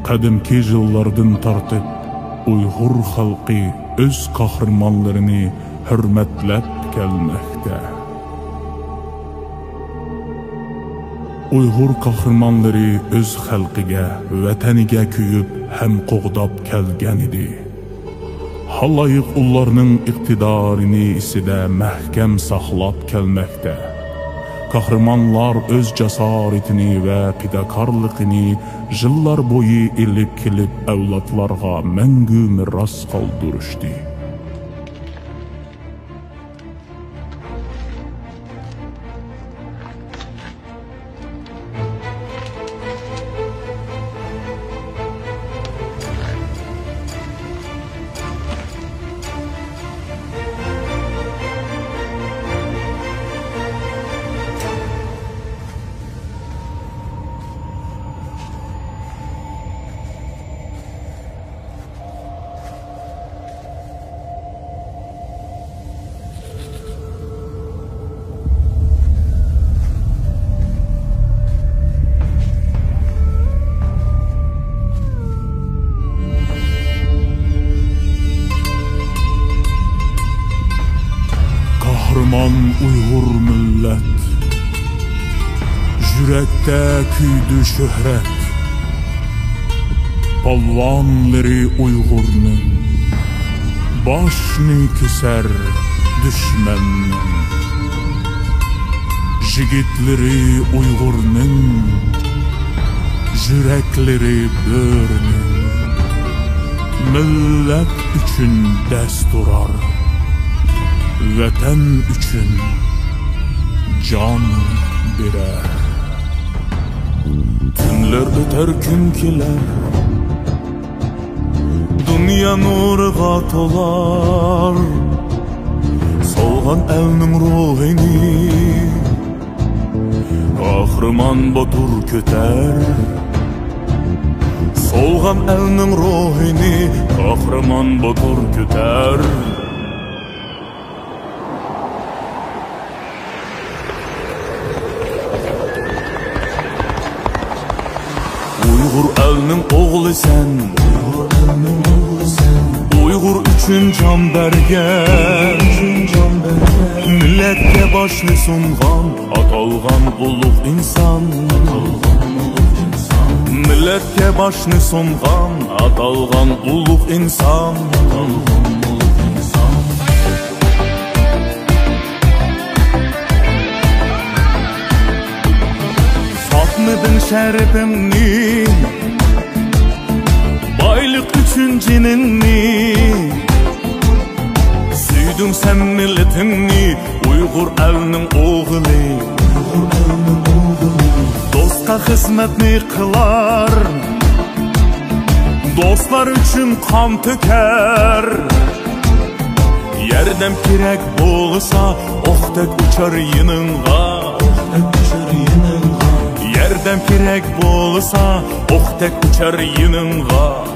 Qadimki yıllardan tartib Uyghur xalqi öz qahramonlarini hurmatlab kelmoqda. Uyghur qahramonlari öz xalqiga, vataniga kuyib ham qo'g'dab kelgan edi. Haloyiq ularning iqtidorini isida mahkam saqlab kelmoqda. Qahramonlar öz jasoratini va fidokorligini yillar bo'yi ilib kelib avlodlarga mangu miros qoldirishdi. Kahraman Uyghur millet, yürekte küydü şöhret. Palvanları Uygur'nun, başını keser düşmanın. Jigitleri Uygur'nun, yürekleri börünün. Millet üçün desturar, vatan üçün can birer. Günler öter gün keler, dünya nurga tolar. Solgan elning ruhini kahraman Batur köter. Solgan elning ruhini kahraman Batur köter. Uyghur elning oğlu sen, Uyghur üçün can bergen. Milletke başlı sungan, atalgan ulug' insan. Milletke başlı sungan, atalgan ulug' insan. Satmadın şerefimni, baylık üçün cinini. Süydün sen milletini, Uyghur elinin oğlu. Dostqa hizmetni kılar, dostlar üçün kan töker. Yerdem kirek boğsa, oxtek uçar yinınğa. Yerdem kirek boğsa, oxtek uçar yinınğa.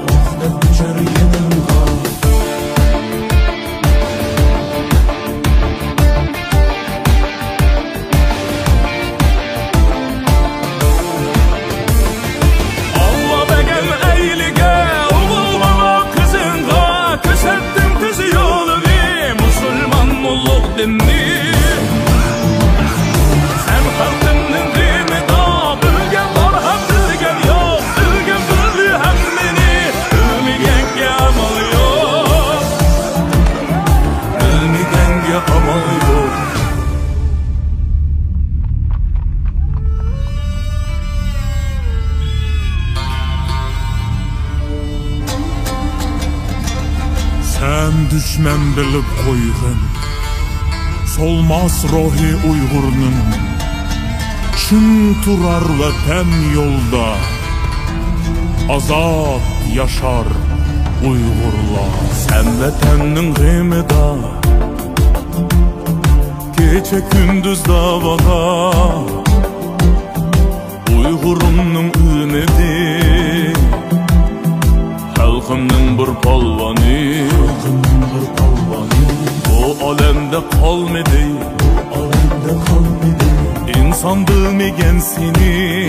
Sen düşman bilip koyğun, solmaz ruhi Uygur'nun. Çün turar vatan yolda, azat yaşar Uygurlar. Sen vatanning g'imida, kecha kunduz davada. Uyg'urumning umidi, xalqimning bir polvoni. Bu olamda qolmadi, inson bilmagan seni.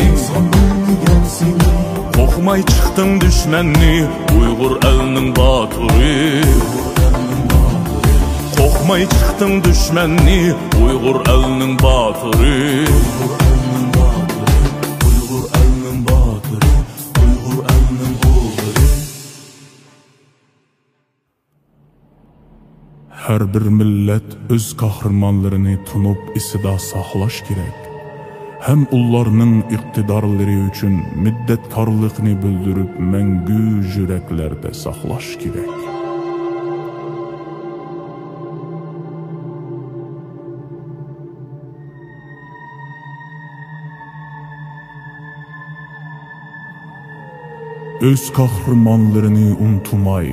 Qo'rqmay chiqdim dushmanni, Uyg'ur elning baturi. Qo'rqmay chiqdim dushmanni, Uyg'ur elning baturi. Uyg'ur elning baturi, Uyg'ur elning o'g'ri. Her bir millet öz kahramanlarını tunup isida saqlash kerak. Hem ullarning iqtidorlari uchun minnatdorlikni bildirib mangu yuraklarda saqlash kerak. Öz kahramanlarını unutmay,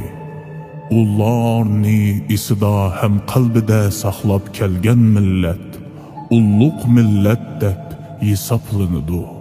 ularni isida hem qalbida saqlab kelgan millet, ulluq millet deb hisoblanadi.